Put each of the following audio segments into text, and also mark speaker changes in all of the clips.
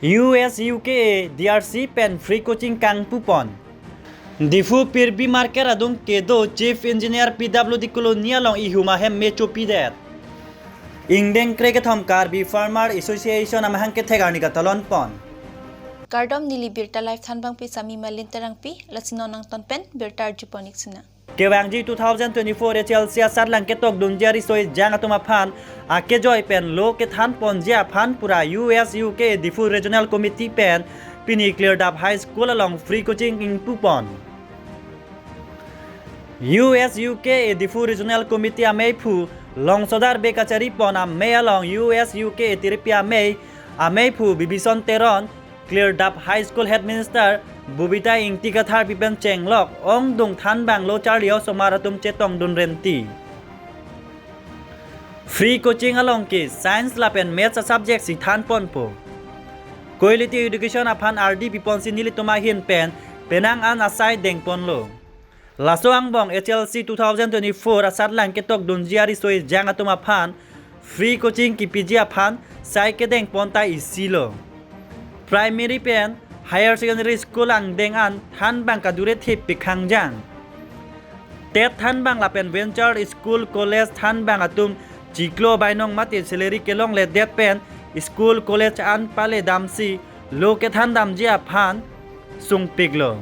Speaker 1: US UK DRC pen free coaching kang pupon Difu pirbi marker adung kedo chief engineer PWD kolonial long ihuma hem mecho pidet Ingdeng kreket hom karbi farmer association amahang ke thegarni ka talon pon
Speaker 2: Kardom nili birta life thanbang pi sami malin terang pi lasino nang tonpen birtar juponik sina
Speaker 1: Kewangji 2024 Chelsea sar lang ketok dunjari soi jang atuma phan ake joy pen lo ke than ponjia phan pura US UK Difu regional committee pen pini cleared up high school along free coaching in Pupon US UK Difu regional committee ameipu long sodar bekachari pon ame along US UK tiripia ameipu bibison teron cleared up high school headmaster Bubita ing tiga thar pipen chenglok ong dung than bang lo charlio somaratum chetong dun renti free coaching along ki science lab and maths subject si than pon po quality education aphan RD pipon sinili tumahin pen penang an asai deng pon lo laso ang bong HLC 2024 asat lang ketok dun jiari soi jang atuma phan free coaching ki PG aphan sai ke deng pon tai isilo primary pen higher secondary school ang dengan than bang kadure thip pikhang jang tet than bang la pen venture school college than bang atum jiklo bainong mati salary kelong le det pen school college an pale damsi lo ke than dam jia phan sung piglo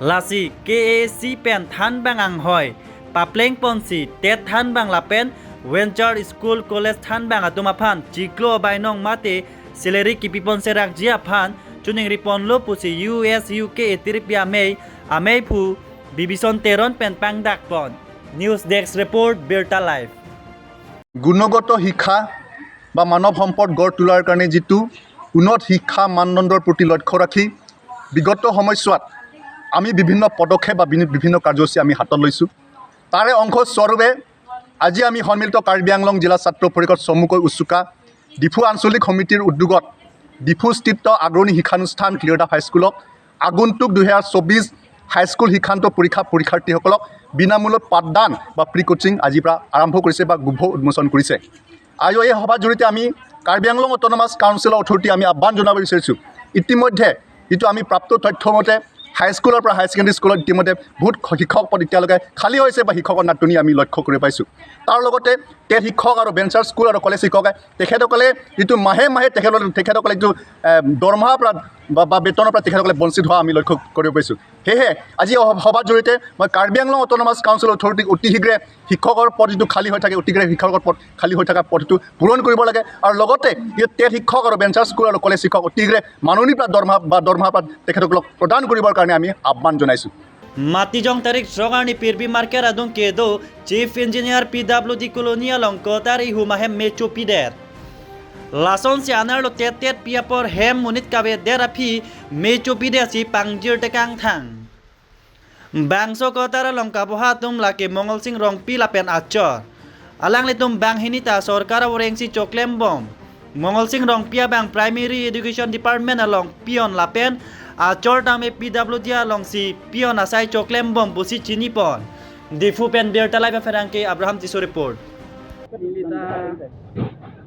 Speaker 1: lasi KAC pen than bang ang hoy papleng ponsi tet than bang la pen venture school college than bang atum aphan jiklo bainong mati salary ki pipon serak jia phan Chuning ripon lo pusi US UK tiripia amei pu bibison teron pen pangdak pon News Desk report Berta Live
Speaker 3: গুণগত শিক্ষা বা মানৱ সম্পদ গঢ় তোলাৰ কাৰণে যিটো উন্নত শিক্ষা মানদণ্ডৰ প্ৰতি লক্ষ্য ৰাখি বিগত সময়ছোৱাত আমি বিভিন্ন পদক্ষেপ বা বিভিন্ন কাৰ্যসূচী আমি হাতত লৈছোঁ তাৰে অংশস্বৰূপে আজি আমি সন্মিলিত কাৰ্বি আংলং জিলা ছাত্ৰ পৰিষদ চমুকৈ উচ্চুকা ডিফু আঞ্চলিক সমিতিৰ উদ্যোগত ডিফুস্থিত আগ্ৰণী শিক্ষানুষ্ঠান ক্লিয়াৰ আপ হাইস্কুলক আগন্তুক 2024 হাইস্কুল শিক্ষান্ত পৰীক্ষাৰ্থীসকলক বিনামূল্যত পাঠদান বা প্ৰি কোচিং আজিৰ পৰা আৰম্ভ কৰিছে বা শুভ উন্মোচন কৰিছে আৰু এই সভাৰ জৰিয়তে আমি কাৰ্বি আংলং অট'নমাছ কাউন্সিল অথৰিটি আমি আহ্বান জনাব বিচাৰিছোঁ ইতিমধ্যে যিটো আমি প্ৰাপ্ত তথ্য মতে হাইস্কুলৰ পৰা হাই ছেকেণ্ডেৰী স্কুলত ইতিমধ্যে বহুত শিক্ষক পদ এতিয়ালৈকে খালী হৈছে বা শিক্ষকৰ নাটনি আমি লক্ষ্য কৰি পাইছোঁ তাৰ লগতে টেট শিক্ষক আৰু ভেঞ্চাৰ স্কুল আৰু কলেজ শিক্ষকে তেখেতসকলে যিটো মাহে তেখেতসকলে যিটো দৰমহাৰ পৰা বা বেতনৰ পৰা তেখেতসকলে বঞ্চিত হোৱা আমি লক্ষ্য কৰিব পাইছোঁ সেয়েহে আজি সভাৰ জৰিয়তে মই কাৰ্বি আংলং অট'নমাছ কাউন্সিল অথৰিটিক অতি শীঘ্ৰে শিক্ষকৰ পদ যিটো খালী হৈ থাকে অতি শীঘ্ৰে শিক্ষকৰ পদ খালী হৈ থকা পদটো পূৰণ কৰিব লাগে আৰু লগতে টেট শিক্ষক আৰু ভেঞ্চাৰ স্কুল আৰু কলেজ শিক্ষক অতি শীঘ্ৰে মাননি পৰা দৰমহা পৰা তেখেতসকলক প্ৰদান কৰিবৰ কাৰণে আমি আহ্বান জনাইছোঁ
Speaker 1: Matijong tarik srogani pirbi marker adung kedo chief engineer PWD colonial ongkotar ihumahem mecho pider Lason si anar lo tet piapor hem munit kabe derapi mecho pider si pangjir tekang thang Bangso kotara longka boha tum lake mongol sing rong pilapen achor Alang litum bang hinita sorkara woreng si choklem bom Mongol sing rong pia bang primary education department along pion lapen Achor tame PWD along si pion asai choklem bom busi chini pon Difu pen Berta Live ferangke Abraham Tiso report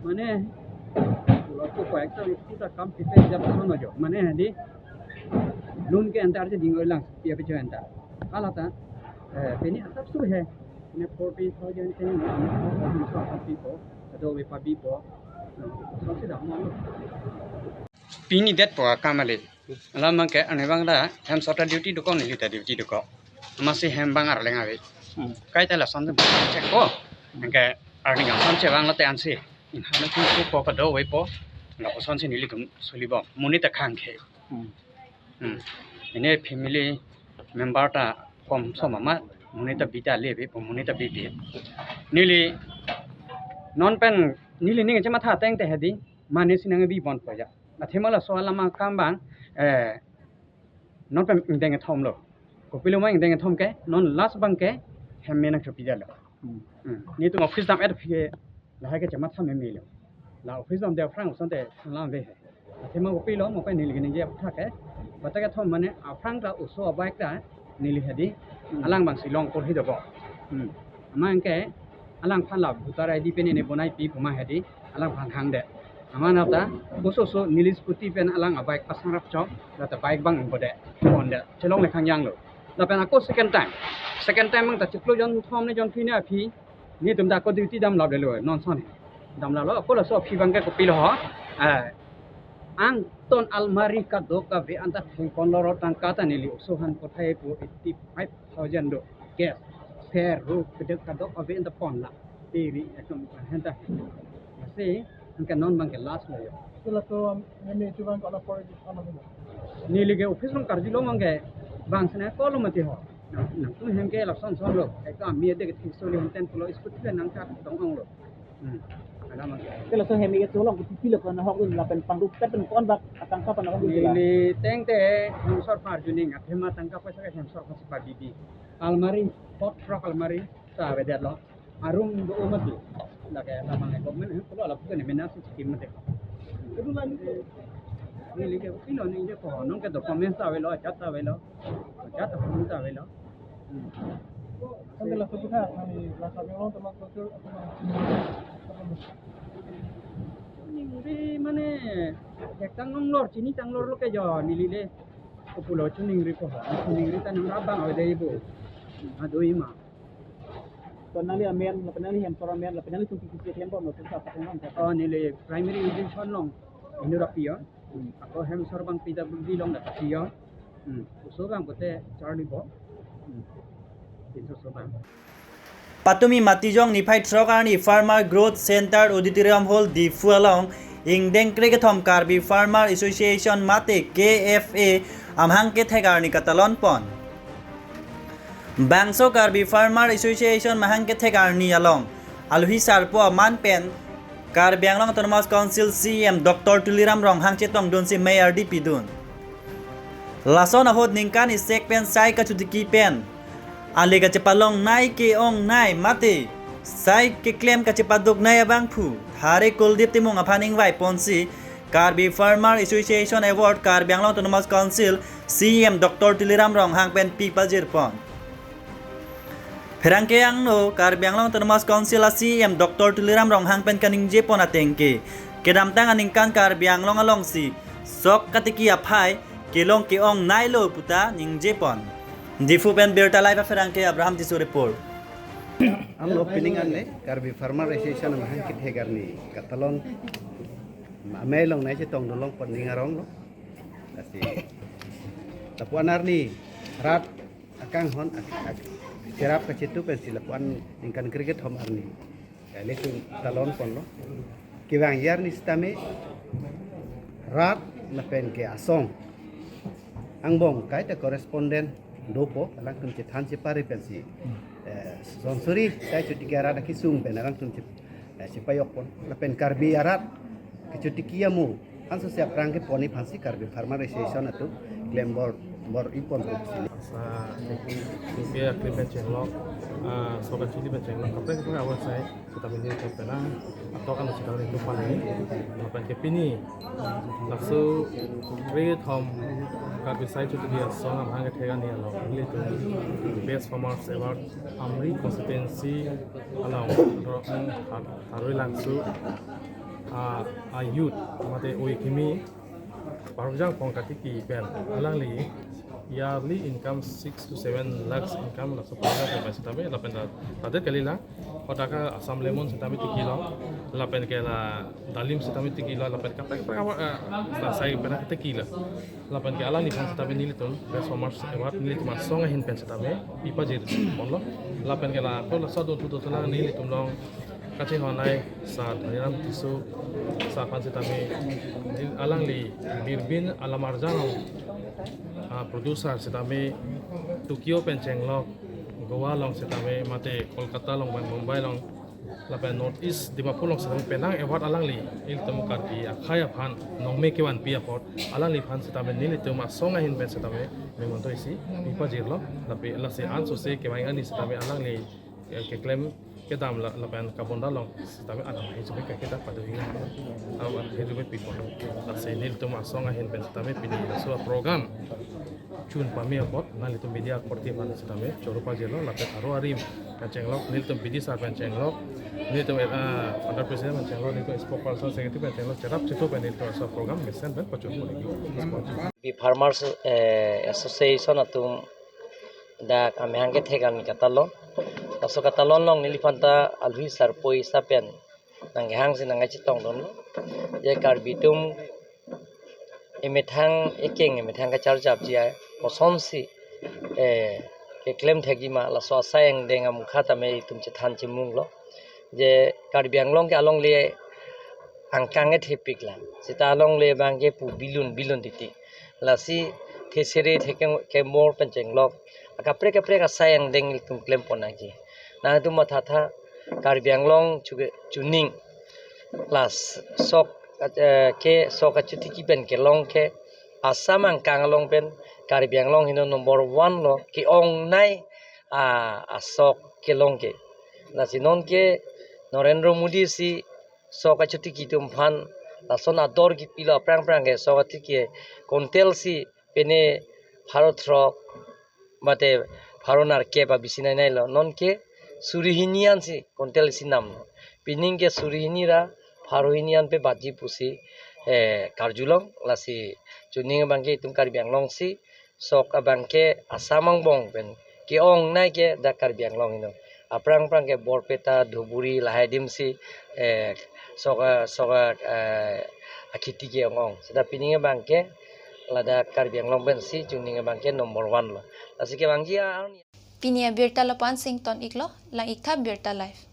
Speaker 4: মানে লক্ষ্য কয়েকটা একটা কাম পিতে যাব নজো মানে হেদি লোন के अंदर से जिंगो लंग पिया पिछे अंदर आलाता पेनी सब सुबह है ने 40,000 पेनी ने सब people do we pa people so se da mo
Speaker 5: pini det po kamale ala mang ke ane bang da hem sota duty do ko ni ta duty do ko masih hem bang ar lenga be kai ta la son de check ko ke arni ga son che bang la te an si in ha na ku po ka do we po la ko son si ni li kum suli bo muni ta khang khe ene family member ta kom so mama muni ta bita le be po muni ta bi bi nili non pen nili ni che ma tha teng te hedi mane sinang bi bon po ja athemala so lama kam bang non pen deng thom lo ko pilo ma deng thom ke non last bang ke hem mena khpi ja lo ni tu office dam et phi la ha ke chama tham me lo la office dam de frang son te lang ve athema ko pilo mo pe nili ni je tha ke bata ke thom mane afrang ta uso abaik ta nili hedi alang bang silong ko hi do bo mang ke alang phan la butara di pe ne bonai pi phuma hedi alang phan khang de
Speaker 4: Aman apa? Khusus nilis putih pen alang abaik pasang rap chok, lata baik bang bode, onda, celong lekang yang lo. Lapan aku second time mang tak ceplo jon thom ne jon phine phi, ni tum da ko duty dam law de lo non son. Dam la lo aku la so phi bang ke ko pil ho. Ang ton almari ka do ka ve anta theng kon lo tang ka ta nili sohan ko thai ko 85,000 do. Gas, fair ro kedek ka do ka ve anta pon la. Tiri ekam henta. Masih angka non bang ke last lo yo.
Speaker 6: Sila to meme chuban ko na for ano mo.
Speaker 4: Nili ke office long karji lo mange bang sana ko lo mati ho. Nang tu hem ke lakson son lo. Eka mi de ke so le henten pulo iskuti le nang ka tong ong lo. Ala mang.
Speaker 6: Sila so hemi ito long kuti lo ko na hokun la pen pangrup pen kon bak atang ka pa na hokun sila.
Speaker 4: Nili teng te hem sor par juning at hema tang ka pa sa hem sor pa sa bibi. Almari hot rock almari sa wedet lo. Arum do mati. La ke la mang ko men ko la ko ne menas ki mate.
Speaker 6: Itu lan
Speaker 4: Nili ke pilo ni je ko non ke do comment sa we lo chat sa we lo. Chat sa we lo.
Speaker 6: ang la so ka ni la sa long to ko to
Speaker 4: Ningri mane ekang ngong lor chini tang lor lo ke jo nilile populo chuningri ko ningri tan rabang ave dei bo adoi ma
Speaker 6: to nali amen la penali hem sora men la penali tung kiki hem bo no to sa pa ngam ta
Speaker 4: oh nile primary education long indorapia ako hem sorbang PWD long da pia so bang bote charlie bo itu so bang
Speaker 1: Patumi Matijong ni phai Trokarni Farmer Growth Center Auditorium Hall di Fualong Ingdeng Kriketom Karbi Farmer Association Mate KFA amhang ke thegarni katalon pon Bangso Karbi Farmer Association mahang ke thegarni along Alhi Sarpo man pen Karbiang long Autonomous Council CM Dr. Tuliram Rong hang chetong don si Mayor di Pidun Lason ahod ningkan isek pen sai ka chudiki pen Ali ka cepalong nai ke ong nai mate sai ke claim ka cepaduk nai abang phu thare kuldip timung aphaning vai ponsi Karbi Farmer Association Award Karbiang Long Autonomous Council CM Dr. Tuliram Rong hang pen people jirpon Ferangke ang no Karbiang Long Autonomous Council CM Dr. Tuliram Rong hang pen kaning jepon atengke kedamtang aningkan Karbiang Long along si sok katiki aphai kelong ke ong nai lo puta ning jepon Difu pen Berta Live Ferangke Abraham Tisu report
Speaker 7: हम लोग पिनिंगन ने Karbi farmer association में हंकित है करनी कतलों मैं लोग नहीं चेतों लोग पंडिंग आरों लोग ऐसे तपुआन आरनी रात अकांग हन चेराप का चित्तू पेंसिल तपुआन इनकन क्रिकेट हम आरनी लेकिन तलों पन लो किवांग यार निस्ता में रात नपेन के आसों अंगबों काय ते correspondent dopo lang tum citan cipari pensi sonsuri saya cuti kiara da kisung pen lang tum cipayok pon la pen karbi arat kecuti kiamu anso siap rangke poni pansi karbi farmer association atu claim bor ipon sini
Speaker 8: sa kumpia klipen chenglok soka chili pen chenglok kapre ko awal sai kita bini ko pena atau kan sudah itu pani apa ke pini laksu create home karbi sai cuti dia song am hangat hegan dia lo ini tu best farmers award amri constituency along harui langsu a youth mate oi kimi parujang pongkatiki pen alang li yearly income 6 to 7 lakhs income la supaya ke paisa tabe la pen tadet kalila otaka asam lemon setami tikilo la pen ke la dalim setami tikilo la pen kapek la sai pen tikilo la pen ke ala ni pan tabe niliton best farmers award nilit ma songa hin pen tabe pipa jir bonlo la pen ke la ko la sadu tu tu la nilitum long kachi honai sa dhaniram tisu sa pan setami alang li birbin alamarjang producer setame Tokyo penceng long Goa long setame mate Kolkata long Mumbai long lapen North East Dimapur long setame penang award alang li il temu karti akhaya phan nongme kewan pi award alang li phan setame nili temu songa hin pen setame memang to isi ipa jirlo tapi la se an so se kewan ani setame alang li ke claim kita lapan kabon dalong tapi ada hidup kita pada ini awan hidup people nasi nil tu masong ahin pen tapi pilih so program cun pami apot nal itu media korti pan setame corupa jelo lapet haru arim pencenglok nil tu bidi sar pencenglok nil tu under president pencenglok nil tu spokesperson secretary pencenglok cerap situ pen nil tu so program mesen pen pacun boleh
Speaker 9: di farmers association atum da kami hangke thegan katalon so katalon long nilipanta alhui sarpoi sapen nang hang sin nang chitong don je karbitum emethang ekeng emethang ka charjap jia posonsi ke claim thegima la so sayang denga mukhata me tum che than chimung lo je karbiang long ke along le angkang e thepik la sita along le bangke pu bilun titi la si thesere thekeng ke mor pencheng lok kapre ka sayang deng tum claim ponagi na tu matha karbiang long chuning plus sok ke sok achuti ki pen ke long ke asam angkang long pen karbiang long hino number 1 lo ki ong nai asok ke long ke la sinon ke Narendra Modi si sok achuti ki tum phan la son ador ki pila prang ke sok ati ki kontel si pene bharat rok mate bharonar ke ba bisinai nai lo non ke surihinian si kontel si nam pining ke surihinira bharohinian pe baji pusi karjulong lasi chuning bangke tum karbiang long si sok abangke asamang bong pen ki ong nai ke da karbiang long ino aprang ke borpeta dhuburi lahadim si soka akiti ke ong seda pining bangke lada karbiang long ben si chuning bangke number 1 lo lasi ke bangkia
Speaker 2: Pinia Birta Lapan Sington Iklo, lang ikta Birta Life.